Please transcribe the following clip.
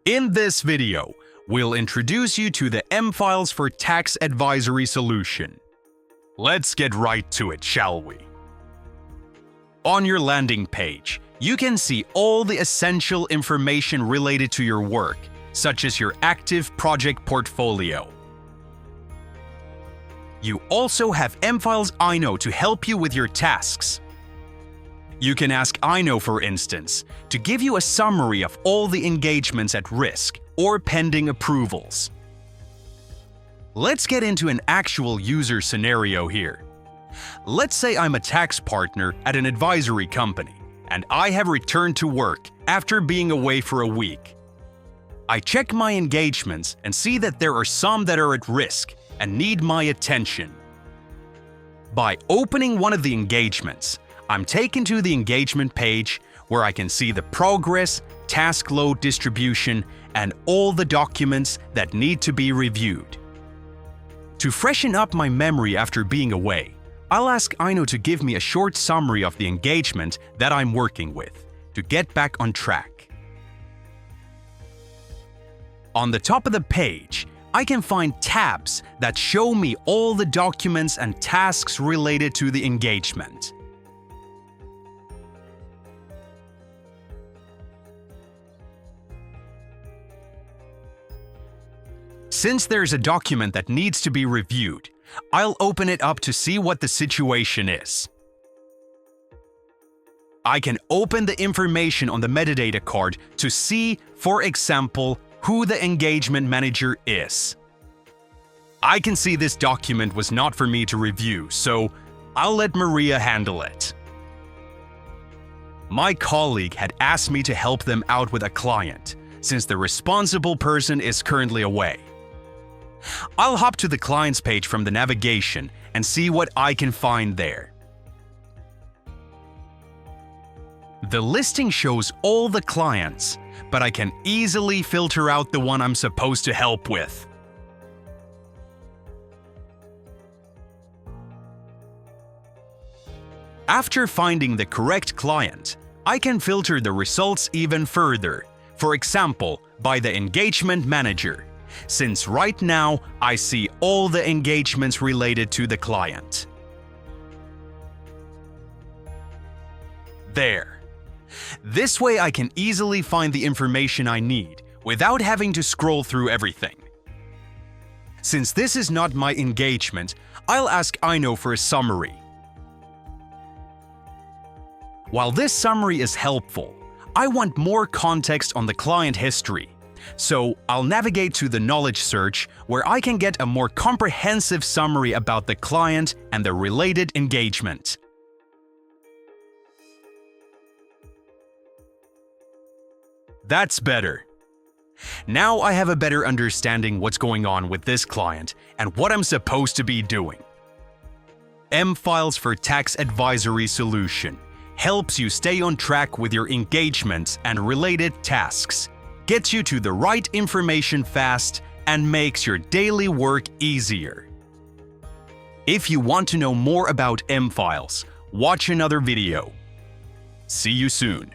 In this video, we'll introduce you to the M-Files for Tax Advisory solution. Let's get right to it, shall we? On your landing page, you can see all the essential information related to your work, such as your active project portfolio. You also have M-Files iKnow to help you with your tasks. You can ask iKnow, for instance, to give you a summary of all the engagements at risk or pending approvals. Let's get into an actual user scenario here. Let's say I'm a tax partner at an advisory company, and I have returned to work after being away for a week. I check my engagements and see that there are some that are at risk and need my attention. By opening one of the engagements, I'm taken to the engagement page where I can see the progress, task load distribution, and all the documents that need to be reviewed. To freshen up my memory after being away, I'll ask iKnow to give me a short summary of the engagement that I'm working with to get back on track. On the top of the page, I can find tabs that show me all the documents and tasks related to the engagement. Since there's a document that needs to be reviewed, I'll open it up to see what the situation is. I can open the information on the metadata card to see, for example, who the engagement manager is. I can see this document was not for me to review, so I'll let Maria handle it. My colleague had asked me to help them out with a client, since the responsible person is currently away. I'll hop to the clients page from the navigation and see what I can find there. The listing shows all the clients, but I can easily filter out the one I'm supposed to help with. After finding the correct client, I can filter the results even further, for example, by the engagement manager, since right now I see all the engagements related to the client. There. This way I can easily find the information I need without having to scroll through everything. Since this is not my engagement, I'll ask iKnow for a summary. While this summary is helpful, I want more context on the client history. So I'll navigate to the knowledge search where I can get a more comprehensive summary about the client and the related engagement. That's better. Now I have a better understanding what's going on with this client and what I'm supposed to be doing. M-Files for Tax Advisory solution helps you stay on track with your engagements and related tasks, gets you to the right information fast, and makes your daily work easier. If you want to know more about M-Files, watch another video. See you soon.